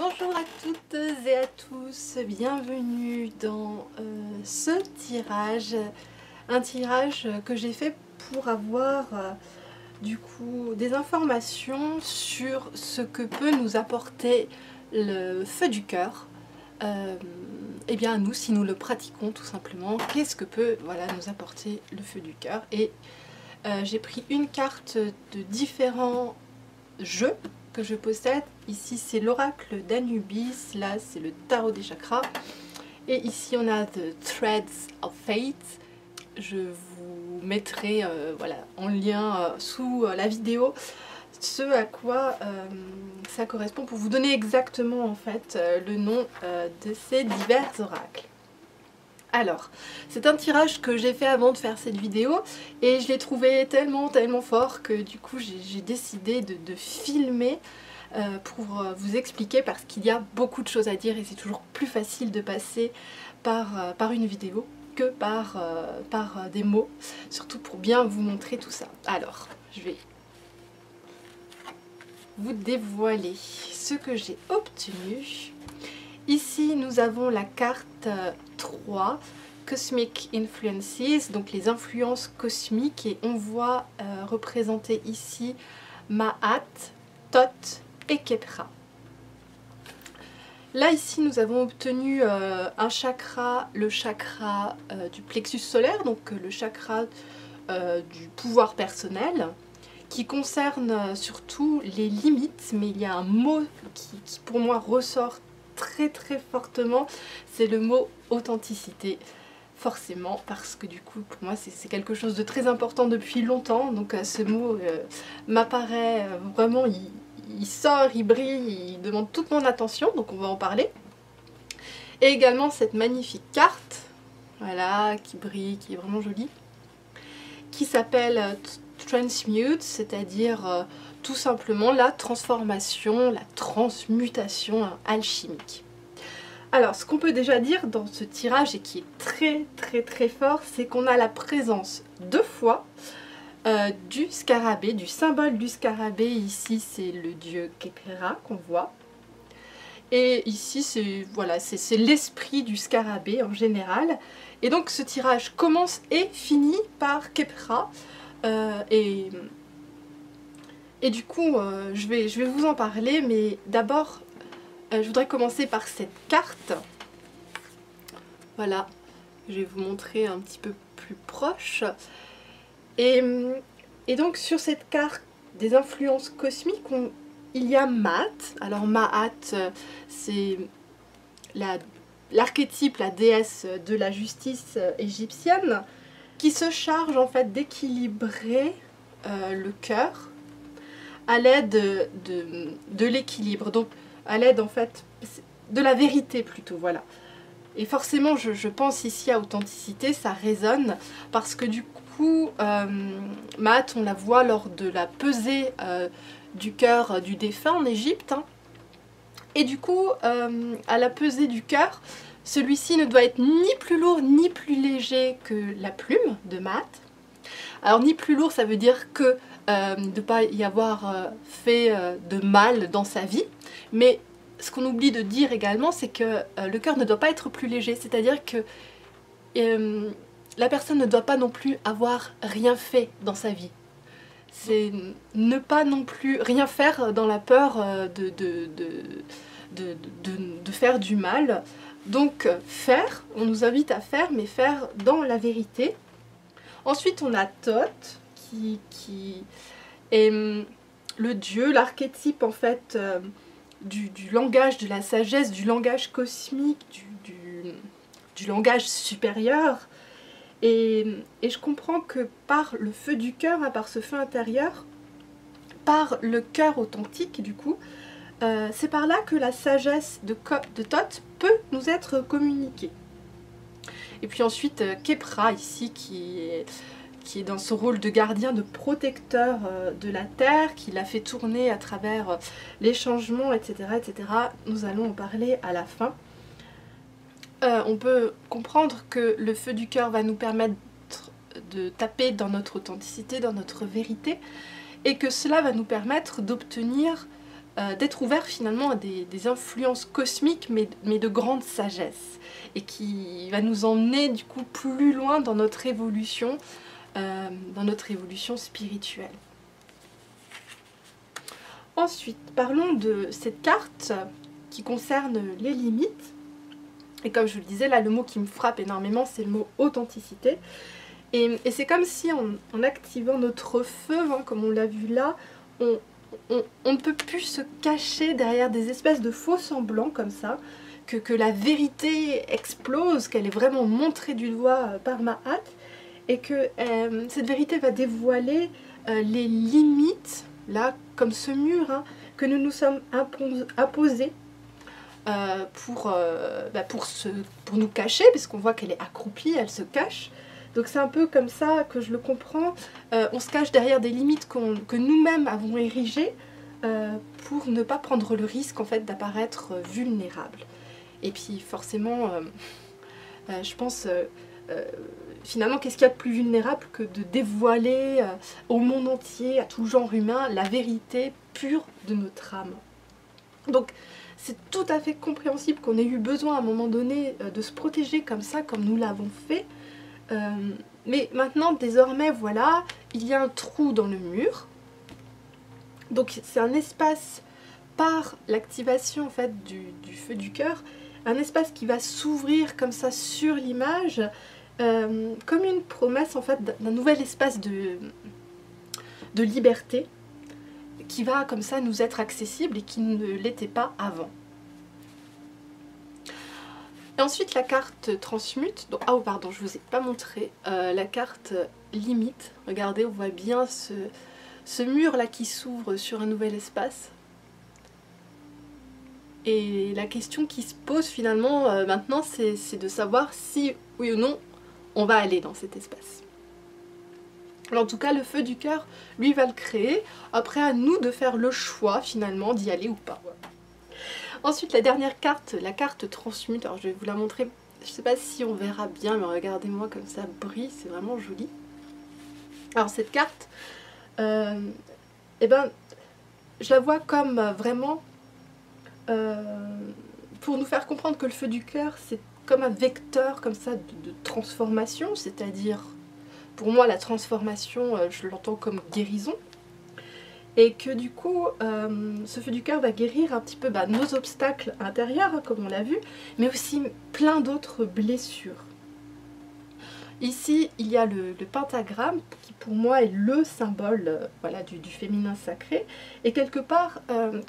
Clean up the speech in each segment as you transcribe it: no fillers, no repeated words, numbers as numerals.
Bonjour à toutes et à tous, bienvenue dans ce tirage, un tirage que j'ai fait pour avoir du coup des informations sur ce que peut nous apporter le feu du cœur. Et bien nous, si nous le pratiquons tout simplement, qu'est-ce que peut nous apporter le feu du cœur. Et j'ai pris une carte de différents jeux que je possède. Ici c'est l'oracle d'Anubis, là c'est le tarot des chakras, et ici on a The Threads of Fate. Je vous mettrai en lien sous la vidéo ce à quoi ça correspond pour vous donner exactement en fait le nom de ces divers oracles. Alors, c'est un tirage que j'ai fait avant de faire cette vidéo et je l'ai trouvé tellement fort que du coup j'ai décidé de filmer pour vous expliquer, parce qu'il y a beaucoup de choses à dire et c'est toujours plus facile de passer par une vidéo que par des mots, surtout pour bien vous montrer tout ça. Alors, je vais vous dévoiler ce que j'ai obtenu. Ici, nous avons la carte 3, Cosmic Influences, donc les influences cosmiques, et on voit représenter ici Maat, Thoth et Khepra. Là, ici, nous avons obtenu un chakra, le chakra du plexus solaire, donc le chakra du pouvoir personnel, qui concerne surtout les limites, mais il y a un mot qui pour moi ressort très fortement, c'est le mot authenticité, forcément, parce que du coup pour moi c'est quelque chose de très important depuis longtemps, donc ce mot m'apparaît vraiment, il sort, il brille, il demande toute mon attention, donc on va en parler. Et également cette magnifique carte, voilà, qui brille, qui est vraiment jolie, qui s'appelle Transmute, c'est-à-dire tout simplement la transformation, la transmutation alchimique. Alors, ce qu'on peut déjà dire dans ce tirage, et qui est très fort, c'est qu'on a la présence deux fois du scarabée, du symbole du scarabée. Ici, c'est le dieu Khepra qu'on voit. Et ici, c'est l'esprit du scarabée en général. Et donc, ce tirage commence et finit par Khepra. Et du coup, je vais vous en parler, mais d'abord, je voudrais commencer par cette carte. Voilà, je vais vous montrer un petit peu plus proche. Et donc, sur cette carte des influences cosmiques, il y a Maat. Alors, Maat, c'est l'archétype, la déesse de la justice égyptienne, qui se charge en fait d'équilibrer le cœur à l'aide de l'équilibre, donc à l'aide en fait de la vérité plutôt, voilà. Et forcément je pense ici à authenticité, ça résonne, parce que du coup Maat, on la voit lors de la pesée du cœur du défunt en Égypte, hein. Et du coup à la pesée du cœur, celui-ci ne doit être ni plus lourd ni plus léger que la plume de Maat. Alors ni plus lourd, ça veut dire que de ne pas y avoir fait de mal dans sa vie, mais ce qu'on oublie de dire également, c'est que le cœur ne doit pas être plus léger, c'est-à-dire que la personne ne doit pas non plus avoir rien fait dans sa vie. C'est ne pas non plus rien faire dans la peur de faire du mal. Donc faire, on nous invite à faire, mais faire dans la vérité. Ensuite on a Thoth, qui est le dieu, l'archétype en fait du langage de la sagesse, du langage cosmique, du langage supérieur. Et je comprends que par le feu du cœur, par ce feu intérieur, par le cœur authentique du coup, c'est par là que la sagesse de Thoth peut nous être communiquée. Et puis ensuite Khepra ici, qui est dans ce rôle de gardien, de protecteur de la terre, qui l'a fait tourner à travers les changements, etc., etc. Nous allons en parler à la fin. On peut comprendre que le feu du cœur va nous permettre de taper dans notre authenticité, dans notre vérité, et que cela va nous permettre d'obtenir d'être ouvert finalement à des influences cosmiques, mais de grande sagesse, et qui va nous emmener du coup plus loin dans notre évolution spirituelle. Ensuite, parlons de cette carte qui concerne les limites. Et comme je vous le disais, là le mot qui me frappe énormément, c'est le mot authenticité. Et c'est comme si en activant notre feu, hein, comme on l'a vu là, on ne peut plus se cacher derrière des espèces de faux semblants comme ça, que la vérité explose, qu'elle est vraiment montrée du doigt par Ma'at, et que cette vérité va dévoiler les limites, là, comme ce mur, hein, que nous nous sommes imposés pour nous cacher, puisqu'on voit qu'elle est accroupie, elle se cache. Donc c'est un peu comme ça que je le comprends. On se cache derrière des limites que nous-mêmes avons érigées pour ne pas prendre le risque en fait d'apparaître vulnérable. Et puis forcément, je pense, finalement, qu'est-ce qu'il y a de plus vulnérable que de dévoiler au monde entier, à tout genre humain, la vérité pure de notre âme. Donc c'est tout à fait compréhensible qu'on ait eu besoin à un moment donné de se protéger comme ça, comme nous l'avons fait. Mais maintenant, désormais, voilà, il y a un trou dans le mur. Donc c'est un espace, par l'activation en fait du feu du cœur, un espace qui va s'ouvrir comme ça sur l'image, comme une promesse en fait d'un nouvel espace de liberté qui va comme ça nous être accessible et qui ne l'était pas avant. Et ensuite la carte transmute, donc, ah oh, pardon, je vous ai pas montré, la carte limite, regardez, on voit bien ce mur là qui s'ouvre sur un nouvel espace. Et la question qui se pose finalement maintenant, c'est de savoir si, oui ou non, on va aller dans cet espace. Alors, en tout cas, le feu du cœur, lui, va le créer. Après, à nous de faire le choix finalement d'y aller ou pas. Ensuite, la dernière carte, la carte transmute. Alors, je vais vous la montrer. Je ne sais pas si on verra bien, mais regardez-moi comme ça brille, c'est vraiment joli. Alors, cette carte, eh ben, je la vois comme vraiment pour nous faire comprendre que le feu du cœur, c'est comme un vecteur comme ça de transformation, c'est-à-dire, pour moi, la transformation, je l'entends comme guérison. Et que du coup, ce feu du cœur va guérir un petit peu nos obstacles intérieurs, hein, comme on l'a vu, mais aussi plein d'autres blessures. Ici, il y a le pentagramme, qui pour moi est le symbole voilà, du féminin sacré. Et quelque part,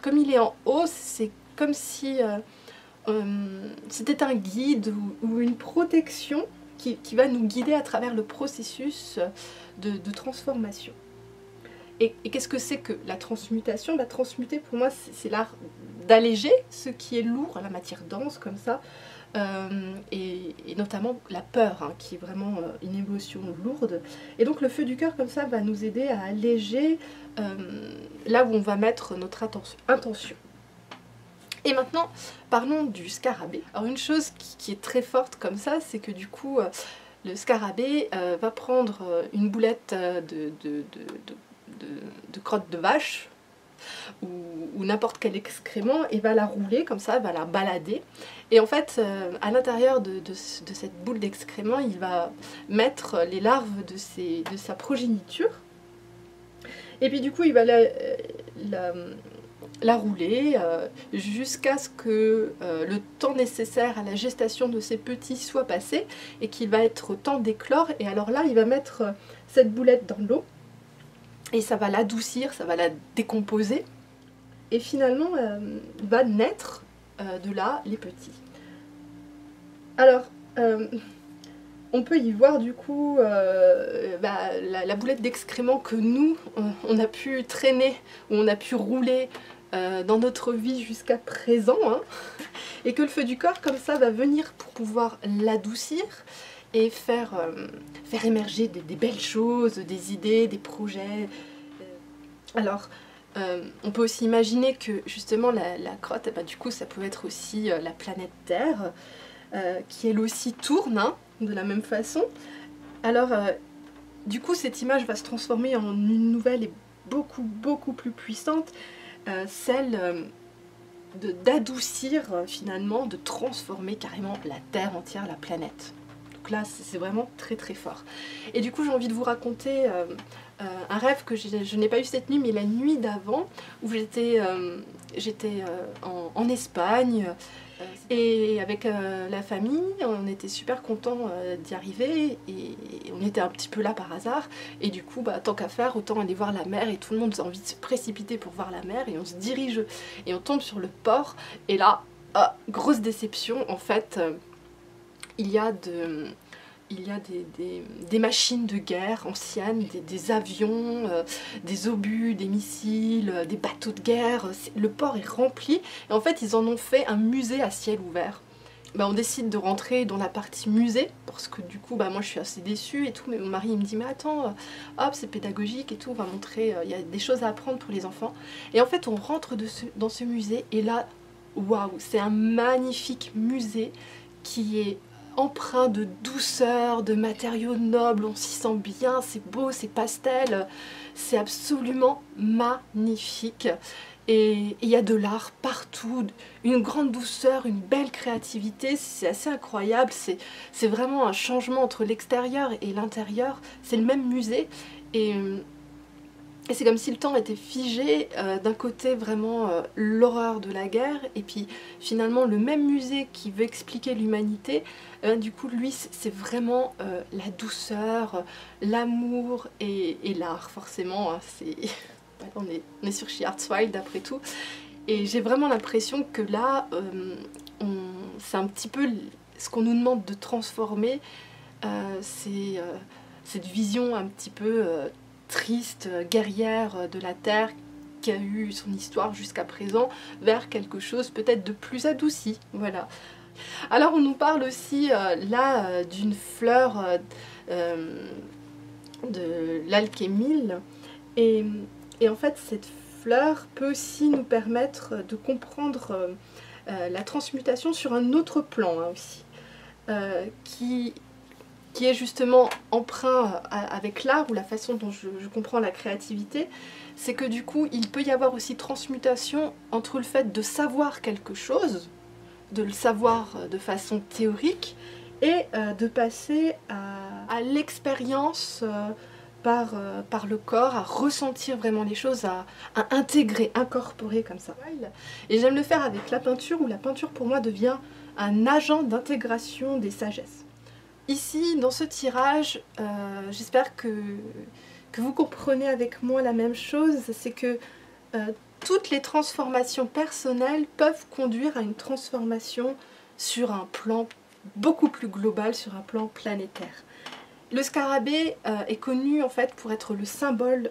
comme il est en haut, c'est comme si c'était un guide ou une protection qui va nous guider à travers le processus de transformation. Et qu'est-ce que c'est que la transmutation? Transmuter, pour moi, c'est l'art d'alléger ce qui est lourd, la matière dense comme ça, et notamment la peur, hein, qui est vraiment une émotion lourde. Et donc le feu du cœur, comme ça, va nous aider à alléger là où on va mettre notre intention. Et maintenant, parlons du scarabée. Alors une chose qui est très forte comme ça, c'est que du coup, le scarabée va prendre une boulette de crotte de vache ou n'importe quel excrément et va la rouler comme ça, va la balader. Et en fait, à l'intérieur de cette boule d'excréments, il va mettre les larves de sa progéniture. Et puis du coup, il va la rouler jusqu'à ce que le temps nécessaire à la gestation de ces petits soit passé et qu'il va être temps d'éclore. Et alors là, il va mettre cette boulette dans l'eau et ça va l'adoucir, ça va la décomposer. Et finalement, va naître de là les petits. Alors, on peut y voir du coup la boulette d'excréments que nous, on a pu traîner, ou on a pu rouler dans notre vie jusqu'à présent, hein, et que le feu du corps comme ça va venir pour pouvoir l'adoucir et faire émerger des belles choses, des idées, des projets. Alors, on peut aussi imaginer que justement la crotte, du coup ça peut être aussi la planète Terre, qui elle aussi tourne, hein, de la même façon. Alors, du coup cette image va se transformer en une nouvelle et beaucoup plus puissante, celle d'adoucir finalement, de transformer carrément la Terre entière, la planète. Donc là c'est vraiment très très fort. Et du coup j'ai envie de vous raconter un rêve que je n'ai pas eu cette nuit, mais la nuit d'avant, où j'étais en Espagne, et avec la famille, on était super contents d'y arriver, et on était un petit peu là par hasard, et du coup, tant qu'à faire, autant aller voir la mer, et tout le monde a envie de se précipiter pour voir la mer, et on se dirige, et on tombe sur le port, et là, grosse déception, en fait, il y a des machines de guerre anciennes, des avions, des obus, des missiles, des bateaux de guerre. Le port est rempli et en fait ils en ont fait un musée à ciel ouvert. On décide de rentrer dans la partie musée parce que du coup moi je suis assez déçue et tout, mais mon mari il me dit mais attends, hop c'est pédagogique et tout, on va montrer, il y a des choses à apprendre pour les enfants. Et en fait on rentre dans ce musée et là, waouh, c'est un magnifique musée qui est empreint de douceur, de matériaux nobles, on s'y sent bien, c'est beau, c'est pastel, c'est absolument magnifique. Et il y a de l'art partout, une grande douceur, une belle créativité, c'est assez incroyable, c'est vraiment un changement entre l'extérieur et l'intérieur, c'est le même musée. Et c'est comme si le temps était figé, d'un côté vraiment l'horreur de la guerre, et puis finalement le même musée qui veut expliquer l'humanité, du coup lui c'est vraiment la douceur, l'amour et l'art forcément, hein, on est sur Schwarzwald après tout, et j'ai vraiment l'impression que là c'est un petit peu ce qu'on nous demande de transformer, c'est cette vision un petit peu triste, guerrière de la Terre qui a eu son histoire jusqu'à présent, vers quelque chose peut-être de plus adouci, voilà. Alors on nous parle aussi là d'une fleur de l'alchémile, et en fait cette fleur peut aussi nous permettre de comprendre la transmutation sur un autre plan, hein, aussi, qui est justement emprunt avec l'art, ou la façon dont je comprends la créativité, c'est que du coup il peut y avoir aussi transmutation entre le fait de savoir quelque chose, de le savoir de façon théorique, et de passer à l'expérience par le corps, à ressentir vraiment les choses, à intégrer, incorporer comme ça. Et j'aime le faire avec la peinture, où la peinture pour moi devient un agent d'intégration des sagesses. Ici, dans ce tirage, j'espère que vous comprenez avec moi la même chose, c'est que toutes les transformations personnelles peuvent conduire à une transformation sur un plan beaucoup plus global, sur un plan planétaire. Le scarabée est connu en fait pour être le symbole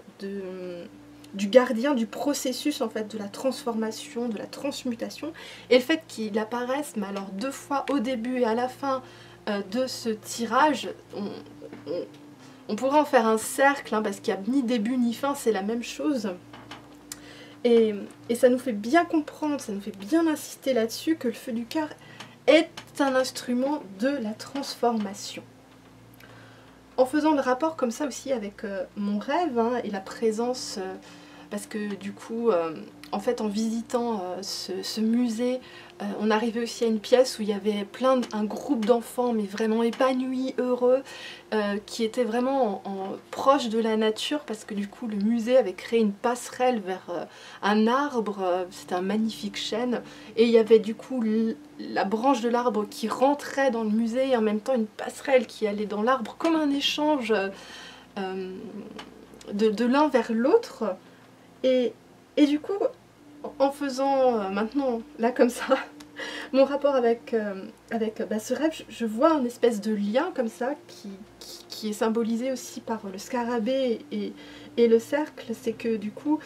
du gardien du processus en fait de la transformation, de la transmutation, et le fait qu'il apparaisse, mais alors 2 fois au début et à la fin de ce tirage, on pourrait en faire un cercle, hein, parce qu'il n'y a ni début ni fin, c'est la même chose. Et ça nous fait bien comprendre, ça nous fait bien insister là-dessus que le feu du cœur est un instrument de la transformation. En faisant le rapport comme ça aussi avec mon rêve, hein, et la présence, parce que du coup, en fait en visitant ce musée, on arrivait aussi à une pièce où il y avait un groupe d'enfants, mais vraiment épanouis, heureux, qui étaient vraiment proches de la nature, parce que du coup le musée avait créé une passerelle vers un arbre, c'était un magnifique chêne, et il y avait du coup la branche de l'arbre qui rentrait dans le musée, et en même temps une passerelle qui allait dans l'arbre, comme un échange de l'un vers l'autre. Et du coup, en faisant maintenant, là comme ça, mon rapport avec ce rêve, je vois un espèce de lien comme ça qui est symbolisé aussi par le scarabée et le cercle. C'est que du coup,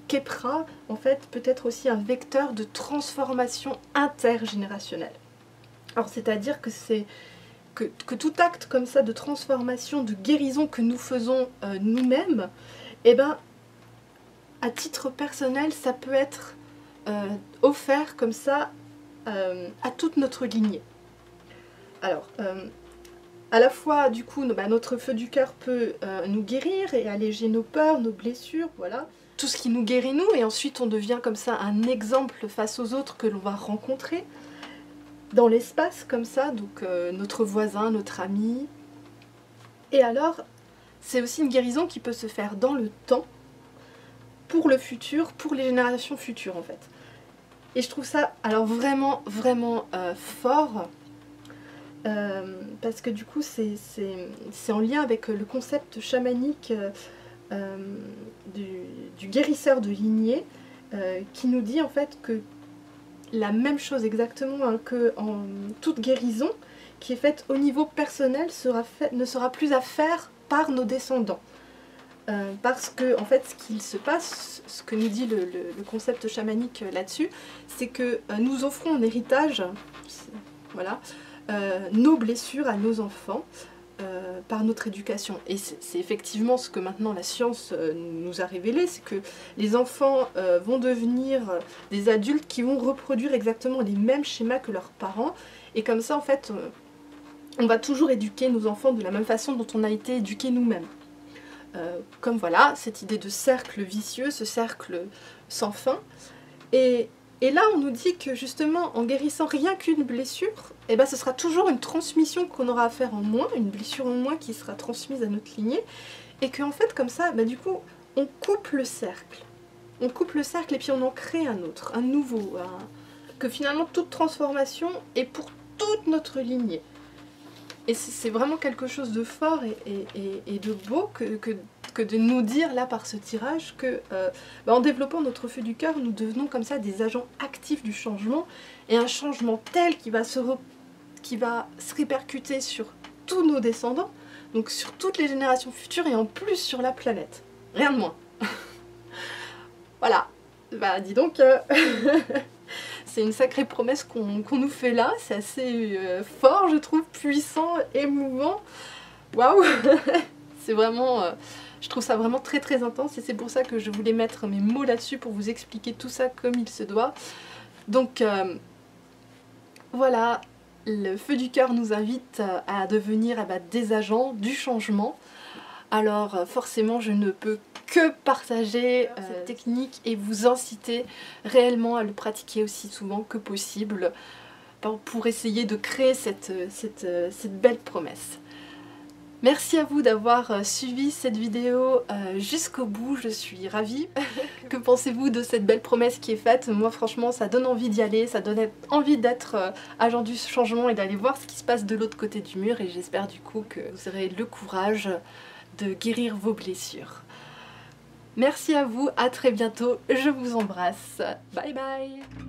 Khepra en fait peut être aussi un vecteur de transformation intergénérationnelle. Alors c'est-à-dire que que tout acte comme ça de transformation, de guérison que nous faisons nous-mêmes, eh ben, à titre personnel, ça peut être offert comme ça à toute notre lignée. Alors, à la fois du coup notre feu du cœur peut nous guérir et alléger nos peurs, nos blessures, voilà. Tout ce qui nous guérit nous, et ensuite on devient comme ça un exemple face aux autres que l'on va rencontrer dans l'espace comme ça, donc notre voisin, notre ami. Et alors c'est aussi une guérison qui peut se faire dans le temps, pour le futur, pour les générations futures en fait. Et je trouve ça alors vraiment fort, parce que du coup c'est en lien avec le concept chamanique du guérisseur de lignée, qui nous dit en fait que la même chose exactement hein, que en toute guérison qui est faite au niveau personnel ne sera plus à faire par nos descendants. Parce que en fait ce qu'il se passe, ce que nous dit le concept chamanique là-dessus, c'est que nous offrons en héritage, voilà, nos blessures à nos enfants par notre éducation. Et c'est effectivement ce que maintenant la science nous a révélé, c'est que les enfants vont devenir des adultes qui vont reproduire exactement les mêmes schémas que leurs parents, et comme ça en fait on va toujours éduquer nos enfants de la même façon dont on a été éduqués nous-mêmes. Comme voilà, cette idée de cercle vicieux, ce cercle sans fin. Et là on nous dit que justement en guérissant rien qu'une blessure, eh ben, ce sera toujours une transmission qu'on aura à faire en moins, une blessure en moins qui sera transmise à notre lignée, et qu'en fait comme ça, bah, du coup on coupe le cercle. On coupe le cercle et puis on en crée un autre, un nouveau. Que finalement toute transformation est pour toute notre lignée. Et c'est vraiment quelque chose de fort et de beau que de nous dire là par ce tirage que en développant notre feu du cœur, nous devenons comme ça des agents actifs du changement, et un changement tel qui va se répercuter sur tous nos descendants, donc sur toutes les générations futures et en plus sur la planète. Rien de moins. Voilà, bah dis donc... C'est une sacrée promesse qu'on nous fait là, c'est assez fort je trouve, puissant, émouvant. Waouh. C'est vraiment... je trouve ça vraiment très intense, et c'est pour ça que je voulais mettre mes mots là-dessus pour vous expliquer tout ça comme il se doit. Donc voilà, le feu du cœur nous invite à devenir des agents du changement. Alors forcément je ne peux que partager cette technique et vous inciter réellement à le pratiquer aussi souvent que possible pour essayer de créer cette belle promesse. Merci à vous d'avoir suivi cette vidéo jusqu'au bout, je suis ravie. Que pensez-vous de cette belle promesse qui est faite? Moi franchement ça donne envie d'y aller, ça donne envie d'être agent du changement et d'aller voir ce qui se passe de l'autre côté du mur, et j'espère du coup que vous aurez le courage de guérir vos blessures. Merci à vous, à très bientôt, je vous embrasse, bye bye.